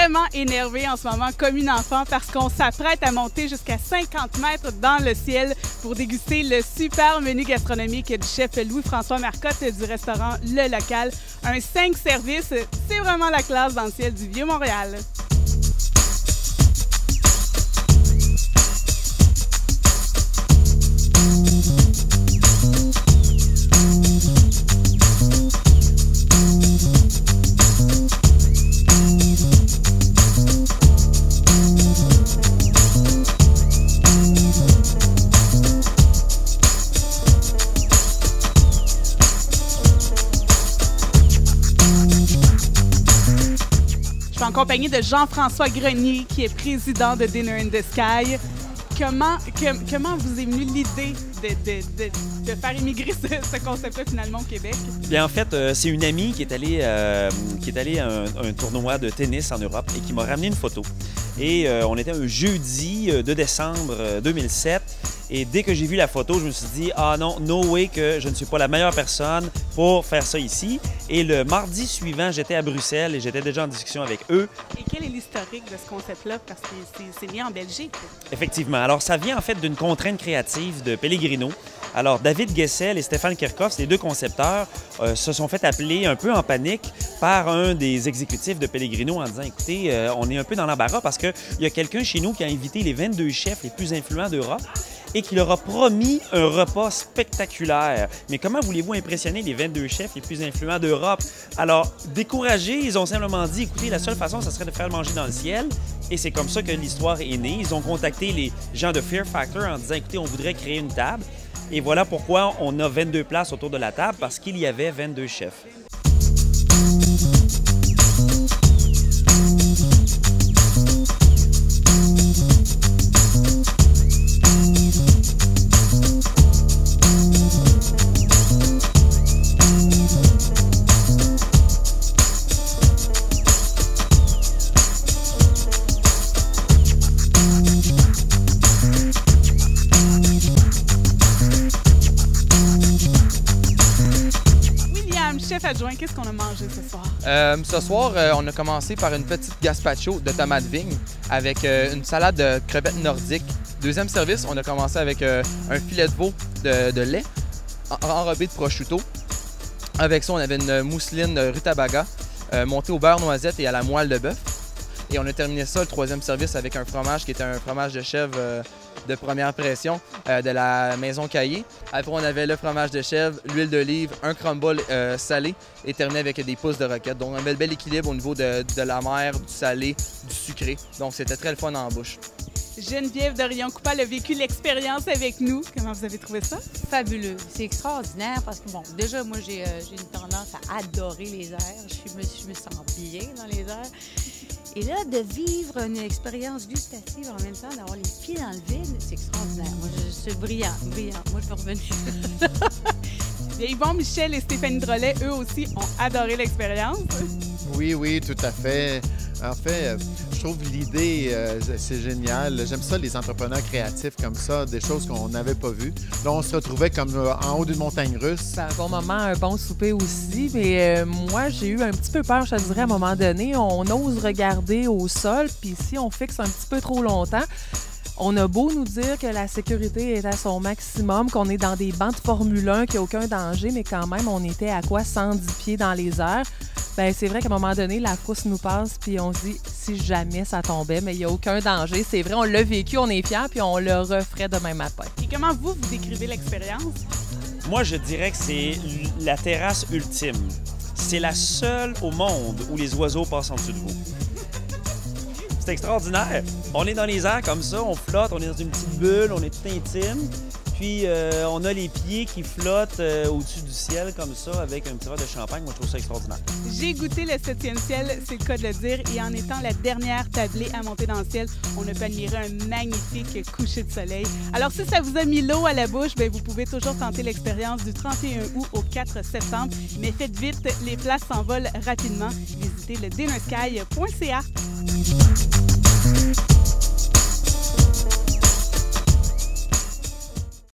vraiment énervée en ce moment comme une enfant parce qu'on s'apprête à monter jusqu'à 50 mètres dans le ciel pour déguster le super menu gastronomique du chef Louis-François Marcotte du restaurant Le Local. Un 5 services, c'est vraiment la classe dans le ciel du Vieux-Montréal. Je suis en compagnie de Jean-François Grenier, qui est président de Dinner in the Sky. Comment vous est venue l'idée de faire émigrer ce concept-là finalement au Québec? Bien, en fait, c'est une amie qui est allée à un tournoi de tennis en Europe et qui m'a ramené une photo. Et on était un jeudi de décembre 2007. Et dès que j'ai vu la photo, je me suis dit « Ah non, no way que je ne suis pas la meilleure personne pour faire ça ici. » Et le mardi suivant, j'étais à Bruxelles et j'étais déjà en discussion avec eux. Et quel est l'historique de ce concept-là? Parce que c'est né en Belgique. Effectivement. Alors, ça vient en fait d'une contrainte créative de Pellegrino. Alors, David Guessel et Stéphane Kirchhoff, les deux concepteurs, se sont fait appeler un peu en panique par un des exécutifs de Pellegrino en disant « Écoutez, on est un peu dans l'embarras parce qu'il y a quelqu'un chez nous qui a invité les 22 chefs les plus influents d'Europe et qui leur a promis un repas spectaculaire. Mais comment voulez-vous impressionner les 22 chefs les plus influents d'Europe? » Alors, découragés, ils ont simplement dit « Écoutez, la seule façon, ça serait de faire manger dans le ciel. » Et c'est comme ça que l'histoire est née. Ils ont contacté les gens de Fear Factor en disant « Écoutez, on voudrait créer une table. » Et voilà pourquoi on a 22 places autour de la table, parce qu'il y avait 22 chefs. Chef adjoint, qu'est-ce qu'on a mangé ce soir? Ce soir, on a commencé par une petite gazpacho de tomates vigne avec une salade de crevettes nordiques. Deuxième service, on a commencé avec un filet de veau de lait enrobé de prosciutto. Avec ça, on avait une mousseline rutabaga montée au beurre noisette et à la moelle de bœuf. Et on a terminé ça, le troisième service, avec un fromage qui était un fromage de chèvre de première pression de la maison Caillé. Après, on avait le fromage de chèvre, l'huile d'olive, un crumble salé et terminé avec des pousses de roquette. Donc, on avait le bel équilibre au niveau de l'amer, du salé, du sucré. Donc, c'était très le fun en bouche. Geneviève Dorion-Coupal a vécu l'expérience avec nous. Comment vous avez trouvé ça? Fabuleux. C'est extraordinaire parce que, bon, déjà, moi, j'ai une tendance à adorer les airs. Je me sens bien dans les airs. Et là, de vivre une expérience gustative en même temps, d'avoir les pieds dans le vide, c'est extraordinaire. Moi, c'est brillant. Moi, je veux revenir. Yvon Michel et Stéphanie Drolet, eux aussi, ont adoré l'expérience. Oui, tout à fait. En fait, je trouve l'idée, c'est génial. J'aime ça, les entrepreneurs créatifs comme ça, des choses qu'on n'avait pas vues. Là, on se retrouvait comme en haut d'une montagne russe. C'est un bon moment, un bon souper aussi, mais moi, j'ai eu un petit peu peur, je te dirais, à un moment donné. On ose regarder au sol, puis si on fixe un petit peu trop longtemps, on a beau nous dire que la sécurité est à son maximum, qu'on est dans des bancs de Formule 1, qu'il n'y a aucun danger, mais quand même, on était à quoi? 110 pieds dans les airs. Bien, c'est vrai qu'à un moment donné, la frousse nous passe, puis on se dit si jamais ça tombait, mais il n'y a aucun danger. C'est vrai, on l'a vécu, on est fiers, puis on le referait demain matin. Et comment vous décrivez l'expérience? Moi, je dirais que c'est la terrasse ultime. C'est la seule au monde où les oiseaux passent en dessous de vous. C'est extraordinaire. On est dans les airs comme ça, on flotte, on est dans une petite bulle, on est tout intime. Puis, on a les pieds qui flottent au-dessus du ciel comme ça avec un petit verre de champagne. Moi, je trouve ça extraordinaire. J'ai goûté le 7e ciel, c'est le cas de le dire. Et en étant la dernière tablée à monter dans le ciel, on a pu admirer un magnifique coucher de soleil. Alors, si ça vous a mis l'eau à la bouche, bien, vous pouvez toujours tenter l'expérience du 31 août au 4 septembre. Mais faites vite, les places s'envolent rapidement. Visitez le dinnersky.ca.